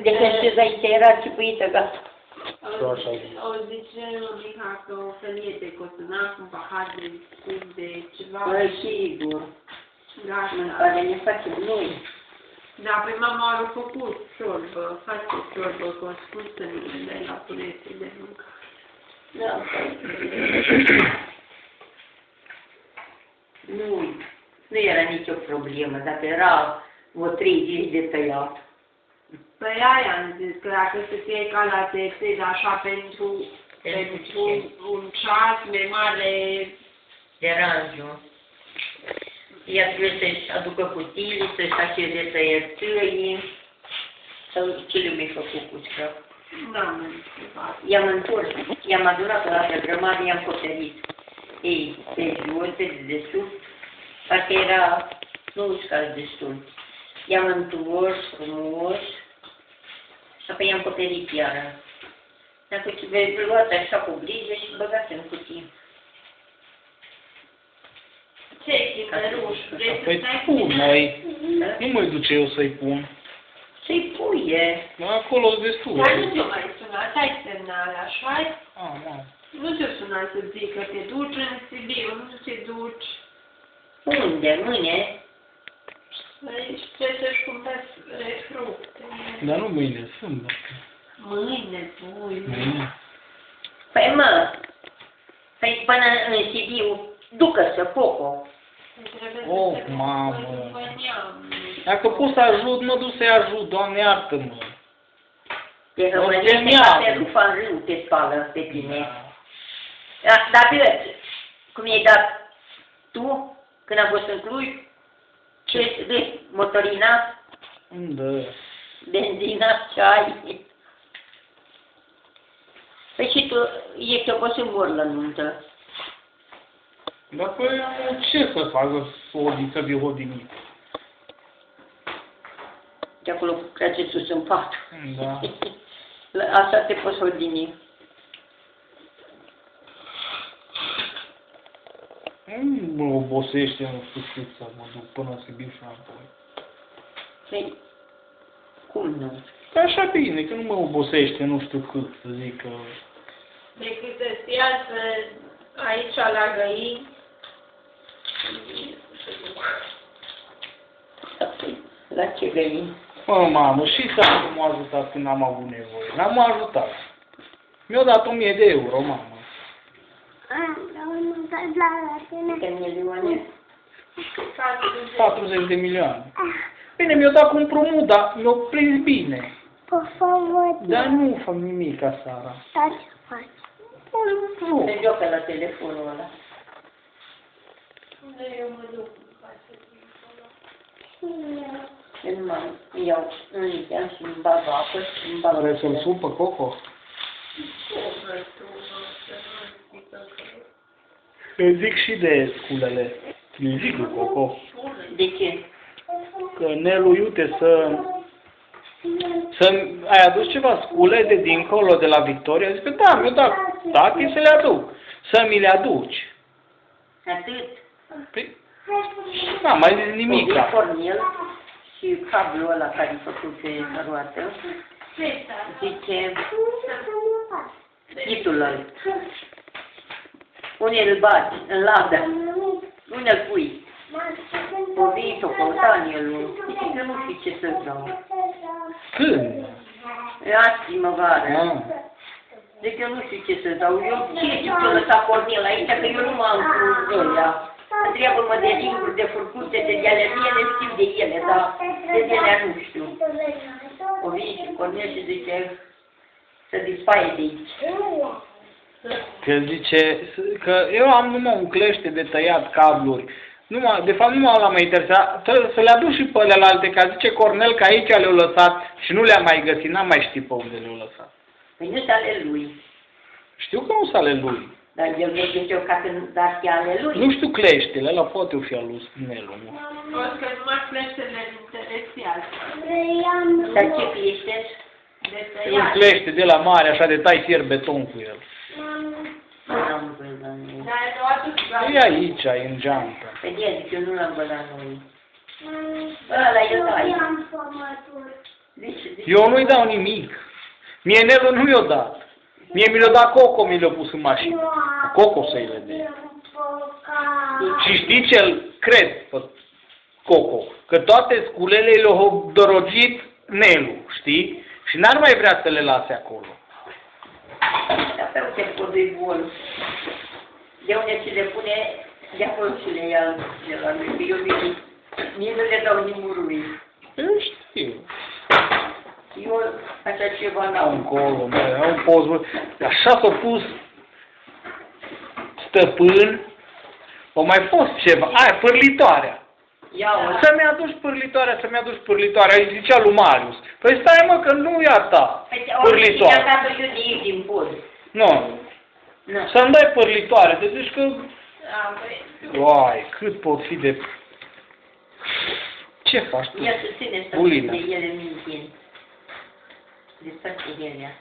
De când știți aici era cipuită, gata. O zice Miha că o felie de coțonac, un pahar de suc de ceva. Păi, sigur. Gata. Mâncare ne facem noi. Da, pe mama a făcut ciorbă, face ciorbă cu ascunsele de la punete de mâncare. Da. Nu era nicio problemă, dacă era o 30 de tăiat. Păi aia am zis, că dacă să fie ca la tete, așa pentru un ceas mai mare. Deranjul. Ea trebuie să-și aducă cutiile, să-și așeze tăiătării. Sau ce le mi-ai făcut cu scrap? N-am întrebat. I-am întors, i-am adunat la altă grămadă, i-am acoperit. Ei, pe jos, pe desubt, parcă era, nu uscat destul. I-am întors frumos și apoi i-am acoperit iară. Dacă ce vei luat așa cu grijă și băgat în cutie. Ce chimeruș? Păi pun, noi. Nu mă duce eu să-i pun. Să-i puie. Acolo-s destul. Dar nu te-o mai sunat, ai semnal, așa-i? Da. Nu te-o sunat să zic că te duci în Sibiu, nu te duci. Unde? Mâine? Păi trebuie să-și cumperi fructe. Dar nu mâine, sâmbătă. Mâine, pui. Mâine. Păi mă, păi până în Sibiu, ducă-se Poco. Oh, mamă. Dacă pot să ajut, mă duc să-i ajut, Doamne, iartă-mă. Te rămânește ca pe rufa în râu, te spală pe tine. Dar vezi, cum i-ai dat tu, când am fost în Cluj, ce vezi, motorina, Da. benzina, ce ai. Păi și tu ești obosit mor la nuntă. Dar păi, ce să facă să fie hodinit? De acolo trage sus în pat. Da. Asta te poți hodini. Nu mă obosește, nu știu cât să mă duc până în Sibiu și înapoi. Păi, cum nu? Așa bine, că nu mă obosește, nu știu cât, să zic că... Decât să stia aici la găini. La ce găini? Mă, mamă, și să m-a ajutat când am avut nevoie. N-am ajutat. Mi-a dat 1000 de euro, mamă. Câte milioane? 40 de milioane. Bine, mi-a dat cu împrumut, dar mi-a prins bine. Por favor. Dar nu fac nimic seara. Da, ce faci? Se joacă la telefonul ăla. Unde eu mă duc? Eu nu mai iau un lichean și îmi bag apă și îmi bag... Vrei să-l supă, Coco? Îi zic și de sculele. Îi zic lui Coco. De ce? Că Nelu, iute ai adus ceva scule de dincolo de la Victoria? Zic că da, mi-o dat tati să le aduc. Să mi le aduci. Atât. Păi, n-am mai zis nimic. Cornel și cablul ăla care-i făcut pe roată, zice, ghitul ăla. Unde îl bagi? În ladă. Unde îl pui? O vii, o căuta în el. Zice că nu știi ce să dau. Când? Azi primăvară. Ah. Zic că eu nu știu ce să dau. Eu ce să lăsa Cornel aici, că eu nu m-am cu ăia. Întreabă-mă de ringuri, de furcuțe, de ale mele, știu de ele, dar de ele nu știu. O vii și Cornel și zice să dispaie de aici. Că zice că eu am numai un clește de tăiat cabluri. De fapt, nu l-am mai interesat. Trebuie să le aduc și pe alelalte, că zice Cornel că aici le-au lăsat și nu le-am mai găsit, n-am mai știt pe unde le-au lăsat. Păi nu sunt ale lui. Știu că nu sunt ale lui. Dar el merge eu ca când dar și ale lui. Nu știu cleștele, ăla poate fi al lui Nelu, nu? O să numai cleștele interesează. Dar ce clește? De E un tăiat. clește de la mare, așa de tai fier beton cu el. N-am văzut noi. Dar nu aduc E aici, e în geantă. Pe de zic, eu nu l-am văzut noi. Ăla e tai. Eu nu-i dau nimic. Mie Nelu nu i-o dat. Mie mi l-a dat Coco, mi l-a pus în mașină. Coco să-i vede. Și știi ce-l cred pe Coco? Că toate sculele le-au dorogit Nelu, știi? Și n-ar mai vrea să le lase acolo. Asta uite podul bun. De unde se le pune, de acolo se le ia de la noi. Că eu mie nu le dau nimurului. Eu știu. Eu așa ceva Au n-am. încolo, mă, au un poz. Așa s-a pus stăpân. O mai fost ceva. Aia, pârlitoarea. Ia-o. Să-mi aduci pârlitoarea, să-mi aduci pârlitoarea. Îi zicea lui Marius. Păi stai mă, că nu e a ta. Pârlitoarea. Păi, dat eu de ei din pod. Nu. Nu. Să-mi dai pârlitoare. Te zici că... A, băi. Uai, cât pot fi de... Ce faci tu? Ia să ține să Bulina. de ele mintind. De toate ele.